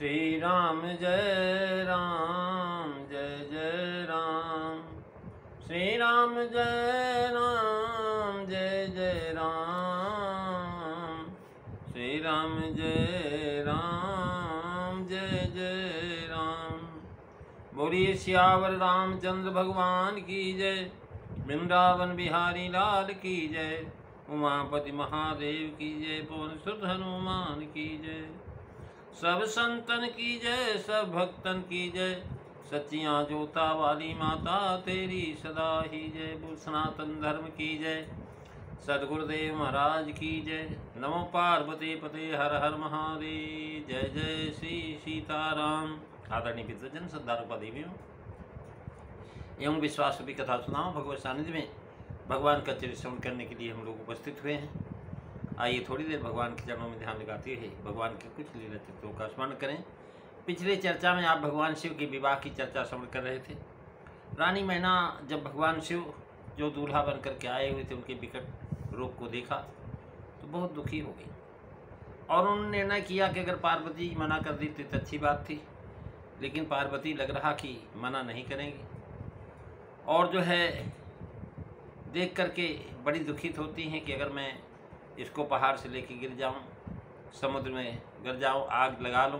श्री राम जय राम जय जय राम। श्री राम जय राम जय जय राम। श्री राम जय राम जय जय राम। बोलिए सियावर रामचंद्र भगवान की जय। वृंदावन बिहारी लाल की जय। उमापति महादेव की जय। पवन सुत हनुमान की जय। सब संतन की जय, सब भक्तन की जय। सच्चियाँ जोता वाली माता तेरी सदा ही जय। बोल सनातन धर्म की जय। सदगुरुदेव महाराज की जय। नमो पार्वती पते हर हर महादेव। जय जय श्री सीताराम। आदरणीय विद्वजन श्रद्धालु देवियों एवं विश्वास भी कथा सुनाओ भगवत सानिध्य में भगवान का चरित्र श्रवण करने के लिए हम लोग उपस्थित हुए हैं। आइए थोड़ी देर भगवान के चरणों में ध्यान लगाते हुए भगवान के कुछ लीला चित्रों का स्मरण करें। पिछले चर्चा में आप भगवान शिव के विवाह की चर्चा श्रवण कर रहे थे। रानी मैना जब भगवान शिव जो दूल्हा बन करके आए हुए थे उनके विकट रूप को देखा तो बहुत दुखी हो गई और उन्होंने निर्णय किया कि अगर पार्वती मना कर दी तो अच्छी बात थी, लेकिन पार्वती लग रहा कि मना नहीं करेंगी और जो है देख करके बड़ी दुखित होती हैं कि अगर मैं इसको पहाड़ से लेके गिर जाऊं, समुद्र में गिर जाऊं, आग लगा लूं,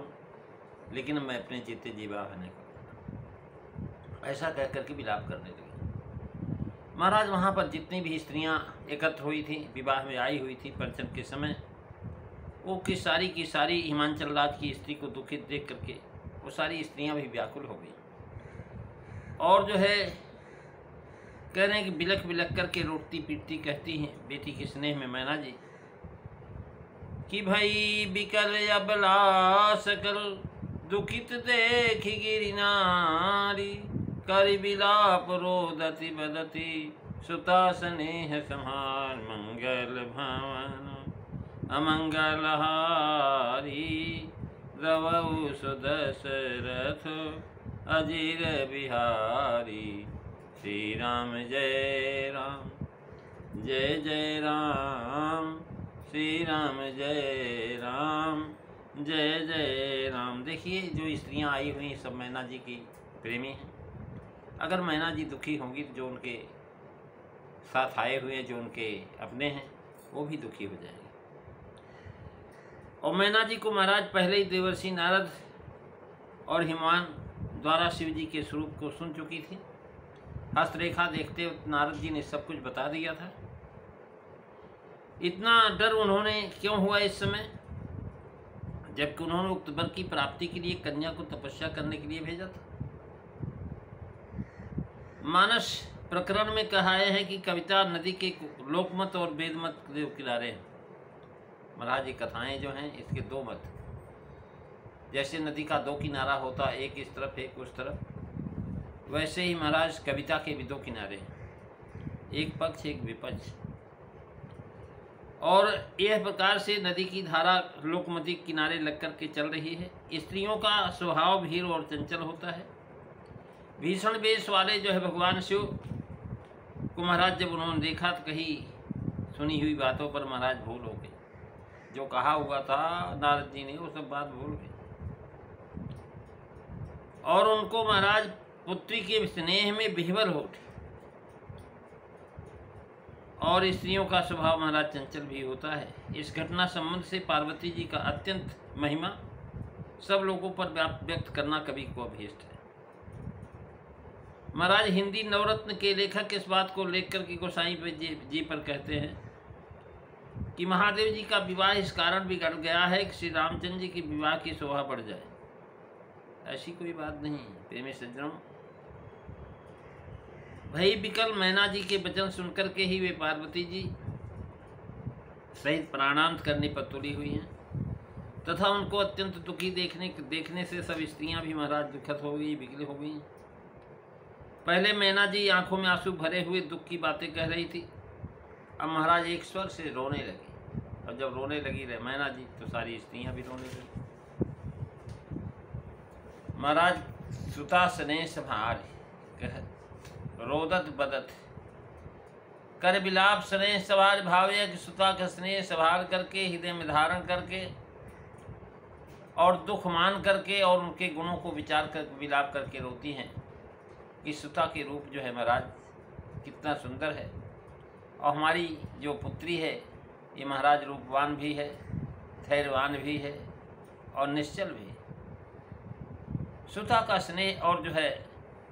लेकिन मैं अपने जीते जी विवाह नहीं करूँगा। ऐसा कह करके विलाप करने लगी। महाराज वहाँ पर जितनी भी स्त्रियाँ एकत्र हुई थी, विवाह में आई हुई थी पंचम के समय, वो की सारी हिमांचल राज की स्त्री को दुखित देख करके वो सारी स्त्रियाँ भी व्याकुल हो गई और जो है कह रहे हैं कि बिलख बिलख करके रोटती पीटती कहती हैं बेटी के स्नेह में मैना जी कि भाई बिकल अबला सकल दुखित देख गिरी नारी कर बिलाप रोदति बदति सुता स्नेह समान मंगल भवन अमंगल हारी रवौ सुदशरथ अजीर बिहारी। श्री राम जय राम जय जय राम। श्री राम जय राम जय जय राम। देखिए जो स्त्रियां आई हुई सब मैना जी की प्रेमी हैं। अगर मैना जी दुखी होंगी तो जो उनके साथ आए हुए हैं, जो उनके अपने हैं, वो भी दुखी हो जाएंगे। और मैना जी को महाराज पहले ही देवर्षि नारद और हिमवान द्वारा शिव जी के स्वरूप को सुन चुकी थी। हस्तरेखा देखते नारद जी ने सब कुछ बता दिया था। इतना डर उन्होंने क्यों हुआ इस समय, जबकि उन्होंने उक्त वर की प्राप्ति के लिए कन्या को तपस्या करने के लिए भेजा था। मानस प्रकरण में कहा है कि कविता नदी के लोकमत और वेदमत के किनारे हैं। महाराज ये कथाएं जो हैं इसके दो मत, जैसे नदी का दो किनारा होता, एक इस तरफ एक उस तरफ, वैसे ही महाराज कविता के भी दो किनारे हैं, एक पक्ष एक विपक्ष। और यह प्रकार से नदी की धारा लोकमती किनारे लग कर के चल रही है। स्त्रियों का स्वभाव भीर और चंचल होता है। भीषण वेश वाले जो है भगवान शिव को महाराज जब उन्होंने देखा तो कहीं सुनी हुई बातों पर महाराज भूल हो गए। जो कहा हुआ था नारद जी ने वो सब बात भूल गए और उनको महाराज पुत्री के स्नेह में विह्वल हो उठे। और स्त्रियों का स्वभाव महाराज चंचल भी होता है। इस घटना संबंध से पार्वती जी का अत्यंत महिमा सब लोगों पर व्यक्त करना कवि को अभीष्ट है। महाराज हिंदी नवरत्न के लेखक इस बात को लेकर के गोसाई जी पर कहते हैं कि महादेव जी का विवाह इस कारण बिगड़ गया है कि श्री रामचंद्र जी के विवाह की शोभा बढ़ जाए। ऐसी कोई बात नहीं प्रेमी सज्जनों। भाई बिकल मैना जी के वचन सुनकर के ही वे पार्वती जी सहित प्राणांत करने पर तुली हुई हैं तथा उनको अत्यंत दुखी देखने से सब स्त्रियां भी महाराज दुखित हो गई, विकल हो गई। पहले मैना जी आंखों में आंसू भरे हुए दुख की बातें कह रही थी, अब महाराज एक स्वर से रोने लगी। और जब रोने लगी रहे मैना जी तो सारी स्त्रियां भी रोने लगी। महाराज सुता स्नेह संभार कह रोदत बदत कर बिलाप स्नेह सवार भावे कि सुता का स्नेह संभाल करके हृदय में धारण करके और दुख मान करके और उनके गुणों को विचार कर विलाप करके रोती हैं कि सुता के रूप जो है महाराज कितना सुंदर है, और हमारी जो पुत्री है ये महाराज रूपवान भी है, धैर्यवान भी है और निश्चल भी है। सुता का स्नेह और जो है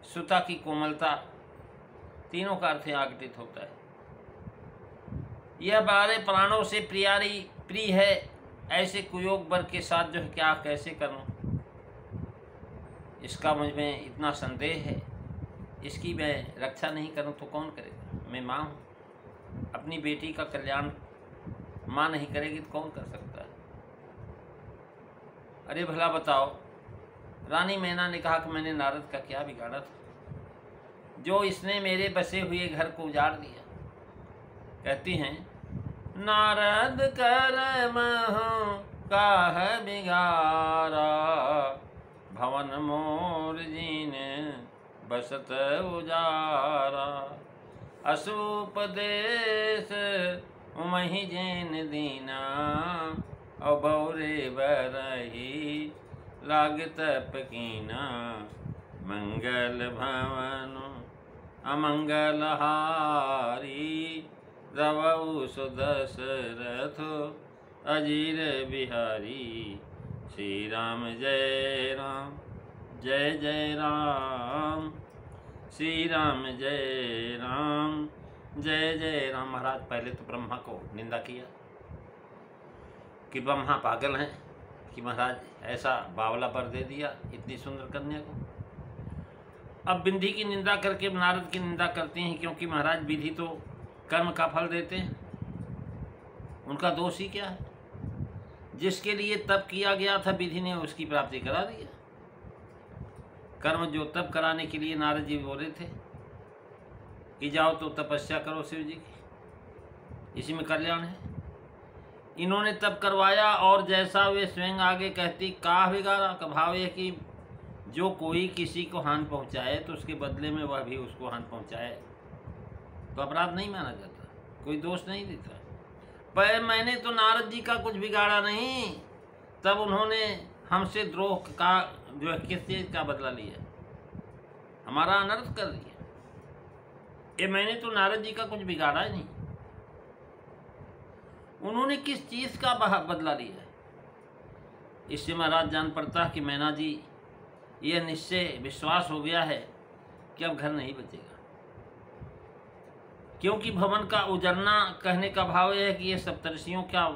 सुता की कोमलता, तीनों का अर्थ यहाँ घटित होता है। यह बारे प्राणों से प्रिय है, ऐसे कुयोग वर के साथ जो है क्या कैसे करूं, इसका मुझ में इतना संदेह है। इसकी मैं रक्षा नहीं करूं तो कौन करेगा। मैं माँ हूँ, अपनी बेटी का कल्याण माँ नहीं करेगी तो कौन कर सकता है। अरे भला बताओ, रानी मैना ने कहा कि मैंने नारद का क्या बिगाड़ा था जो इसने मेरे बसे हुए घर को उजाड़ दिया। कहती हैं, नारद कर्म काह बिगारा, भवन मोर जीन बसत उजारा, असुपदेश उमहि जैन दीना, और बौरे बरही लागत पकीना, मंगल भवन अमंगल हारी, रवौ सुदशरथ अजीर बिहारी। श्री राम जय राम जय जय राम, श्री राम जय राम जय जय राम। महाराज पहले तो ब्रह्मा को निंदा किया कि ब्रह्मा पागल हैं कि महाराज ऐसा बावला वर दे दिया इतनी सुंदर कन्या को। अब विधि की निंदा करके नारद की निंदा करते हैं, क्योंकि महाराज विधि तो कर्म का फल देते हैं, उनका दोष ही क्या है। जिसके लिए तप किया गया था विधि ने उसकी प्राप्ति करा दिया। कर्म जो तप कराने के लिए नारद जी बोले थे कि जाओ तो तपस्या करो शिव जी की, इसी में कल्याण है। इन्होंने तप करवाया और जैसा वे स्वयं आगे कहती काह बिगाड़ा का भाव है कि जो कोई किसी को हानि पहुंचाए तो उसके बदले में वह भी उसको हानि पहुंचाए तो अपराध नहीं माना जाता, कोई दोष नहीं देता। पर मैंने तो नारद जी का कुछ बिगाड़ा नहीं, तब उन्होंने हमसे द्रोह का जो है किस चीज का बदला लिया, हमारा अनर्थ कर दिया। ये मैंने तो नारद जी का कुछ बिगाड़ा ही नहीं, उन्होंने किस चीज का बदला लिया। इससे महाराज जान पड़ता कि मैना जी यह निश्चय विश्वास हो गया है कि अब घर नहीं बचेगा, क्योंकि भवन का उजड़ना कहने का भाव यह है कि ये सप्तर्षियों का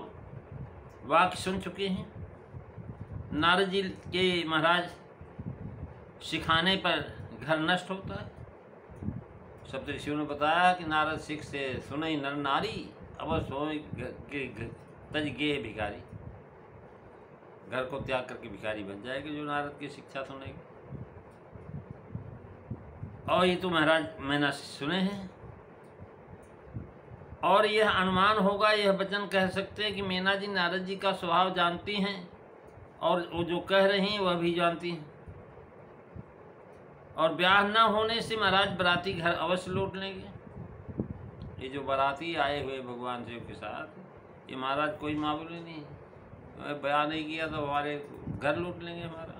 वाक्य सुन चुके हैं। नारद जी के महाराज सिखाने पर घर नष्ट होता है। सप्तर्षियों ने बताया कि नारद सिख से सुनई नर नारी, अवश्य हो तज गे भिखारी, घर को त्याग करके भिखारी बन जाएगी जो नारद की शिक्षा सुनेगी। और ये तो महाराज मैंने सुने हैं, और यह अनुमान होगा, यह वचन कह सकते हैं कि मैना जी नारद जी का स्वभाव जानती हैं और वो जो कह रही हैं वह भी जानती हैं। और ब्याह न होने से महाराज बराती घर अवश्य लौट लेंगे। ये जो बराती आए हुए भगवान शिव के साथ, ये महाराज कोई मामूली नहीं है। ब्याह नहीं किया तो हमारे घर लूट लेंगे हमारा,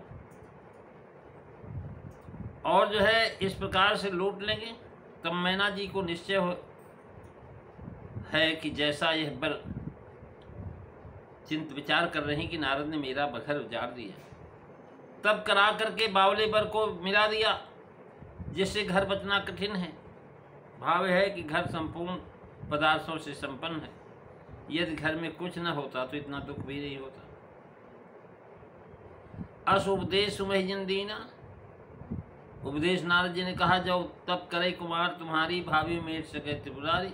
और जो है इस प्रकार से लूट लेंगे। तब मैना जी को निश्चय है कि जैसा यह बर चिंत विचार कर रहे हैं कि नारद ने मेरा घर उजाड़ दिया, तब करा करके बावले बर को मिला दिया, जिससे घर बचना कठिन है। भाव है कि घर संपूर्ण पदार्थों से संपन्न है, यदि घर में कुछ न होता तो इतना दुख भी नहीं होता। अस उपदेश सुमहिजन दीना, उपदेश नारद जी ने कहा, जब तब करे कुमार तुम्हारी, भाभी मेट सके त्रिपुरारी।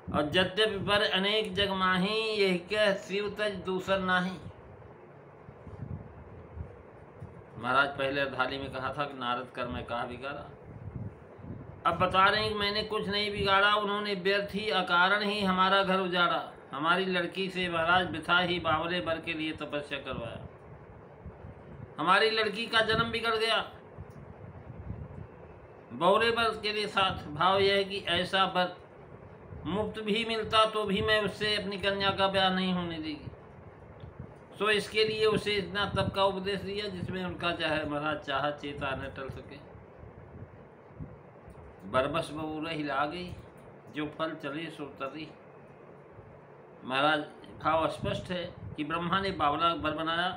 और यद्यपि पर अनेक जग माही, यही कह शिव तज दूसर नाही। महाराज पहले अर्धाली में कहा था कि नारद कर मैं कहा बिगाड़ा, अब बता रहे हैं कि मैंने कुछ नहीं बिगाड़ा, उन्होंने व्यर्थ ही अकारण ही हमारा घर उजाड़ा। हमारी लड़की से महाराज बिथा ही बावले बर के लिए तपस्या करवाया, हमारी लड़की का जन्म बिगड़ गया बौरे बर के लिए साथ। भाव यह है कि ऐसा बर मुफ्त भी मिलता तो भी मैं उससे अपनी कन्या का ब्याह नहीं होने देगी। सो इसके लिए उसे इतना तप का उपदेश दिया जिसमें उनका चाहे महाराज चाह चेता न टल सके। बरबस बबूरा हिला गई, जो फल चले सो तरी। महाराज भाव स्पष्ट है कि ब्रह्मा ने बावला बर बनाया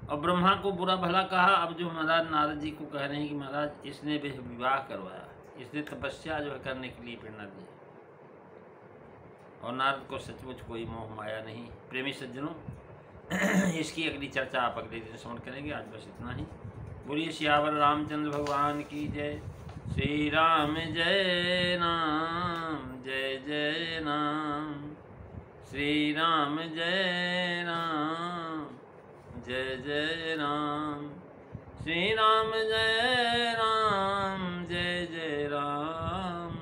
और ब्रह्मा को बुरा भला कहा। अब जो महाराज नारद जी को कह रहे हैं कि महाराज इसने विवाह करवाया, इसने तपस्या जो है करने के लिए प्रेरणा दी, और नारद को सचमुच कोई मोह माया नहीं। प्रेमी सज्जनों, इसकी अगली चर्चा आप अगले दिन श्रवण करेंगे। आज बस इतना ही। बोलिए सियावर रामचंद्र भगवान की जय। श्री राम जय राम जय जय राम। श्री राम जय राम जय जय राम। श्री राम जय राम जय जय राम।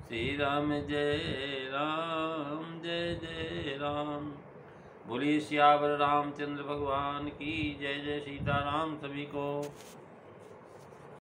श्री राम जय राम जय जय राम। बोलिए सियावर रामचंद्र भगवान की जय। जय सीताराम सभी को।